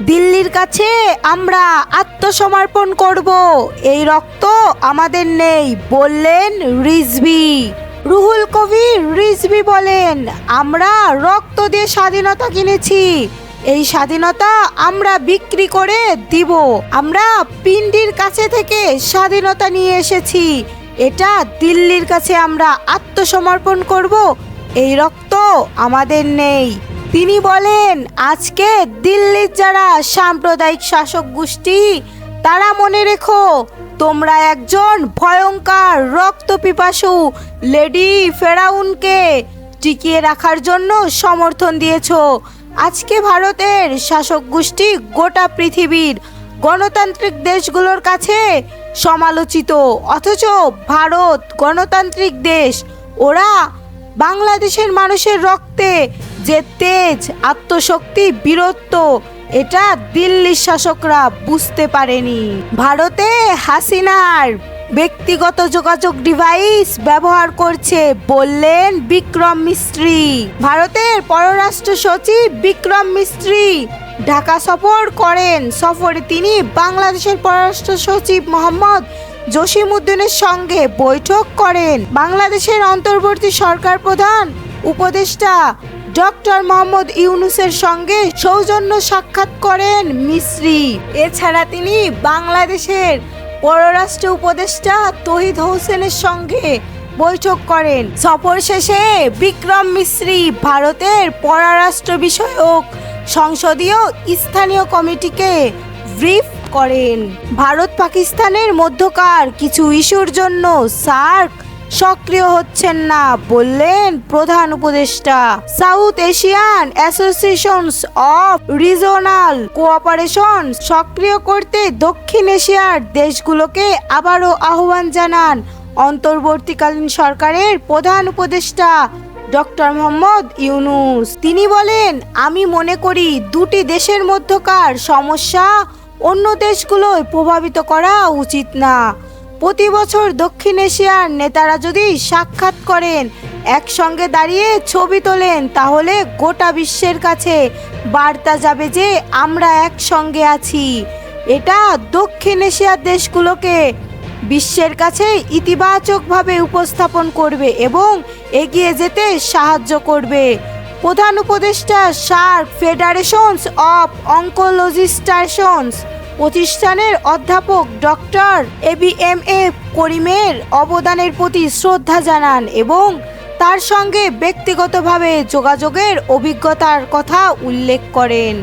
দিল্লির কাছে আমরা আত্মসমর্পণ করব, এই রক্ত আমাদের নেই, বললেন রিজভী। রুহুল কবির রিজভী বলেন, আমরা রক্ত দিয়ে স্বাধীনতা কিনেছি, এই স্বাধীনতা আমরা বিক্রি করে দিব। আমরা পিন্ডির কাছে থেকে স্বাধীনতা নিয়ে এসেছি, এটা দিল্লির কাছে আমরা আত্মসমর্পণ করব, এই রক্ত আমাদের নেই। তিনি বলেন, আজকে দিল্লির যারা সাম্প্রদায়িক শাসক গোষ্ঠী, তারা মনে রেখো, তোমরা একজন ভয়ঙ্কর রক্তপিপাসু লেডি ফেরাউনকে টিকিয়ে রাখার জন্য সমর্থন দিয়েছ। আজকে ভারতের শাসক গোষ্ঠী গোটা পৃথিবীর গণতান্ত্রিক দেশগুলোর কাছে সমালোচিত, অথচ ভারত গণতান্ত্রিক দেশ। ওরা বাংলাদেশের মানুষের রক্তে যে তেজ, আত্মশক্তি, বীরত্ব, এটা দিল্লির শাসকরা বুঝতে পারেনি। ভারতে হাসিনার ব্যক্তিগত যোগাযোগ ডিভাইস ব্যবহার করছে, বললেন বিক্রম মিস্ত্রি। ভারতের পররাষ্ট্র সচিব বিক্রম মিস্ত্রি ঢাকা সফর করেন। সফরে তিনি বাংলাদেশের পররাষ্ট্র সচিব মোহাম্মদ জসিমউদ্দিনের সঙ্গে বৈঠক করেন। বাংলাদেশের অন্তর্বর্তী সরকার প্রধান উপদেষ্টা ডক্টর মোহাম্মদ ইউনূসের সঙ্গে সৌজন্য সাক্ষাৎ করেন মিস্ত্রি। এছাড়া তিনি বাংলাদেশের পররাষ্ট্র উপদেষ্টা তৌহিদ হোসেনের সঙ্গে বৈঠক করেন। সফর শেষে বিক্রম মিস্ত্রি ভারতের পররাষ্ট্র বিষয়ক সংসদীয় স্থানীয় কমিটিকে ব্রিফ করেন। ভারত পাকিস্তানের মধ্যকার কিছু ইস্যুর জন্য সার্ক সক্রিয় হচ্ছেন না, বললেন প্রধান উপদেষ্টা। South Asian associations of regional cooperation সক্রিয় করতে দক্ষিণ এশিয়ার দেশগুলোকে আবারও আহ্বান জানান অন্তর্বর্তীকালীন সরকারের প্রধান উপদেষ্টা ডক্টর মোহাম্মদ ইউনূস। তিনি বলেন, আমি মনে করি দুটি দেশের মধ্যকার সমস্যা অন্য দেশগুলোয় প্রভাবিত করা উচিত না। প্রতি বছর দক্ষিণ এশিয়ার নেতারা যদি সাক্ষাৎ করেন, একসঙ্গে দাঁড়িয়ে ছবি তোলেন, তাহলে গোটা বিশ্বের কাছে বার্তা যাবে যে আমরা একসঙ্গে আছি। এটা দক্ষিণ এশিয়ার দেশগুলোকে বিশ্বের কাছে ইতিবাচকভাবে উপস্থাপন করবে এবং এগিয়ে যেতে সাহায্য করবে। প্রধান উপদেষ্টা সার্ক ফেডারেশনস অফ অনকোলজিস্টস প্রতিষ্ঠানের অধ্যাপক ডক্টর ABMA করিমের অবদানের প্রতি শ্রদ্ধা জানান এবং তার সঙ্গে ব্যক্তিগতভাবে যোগাযোগের অভিজ্ঞতার কথা উল্লেখ করেন।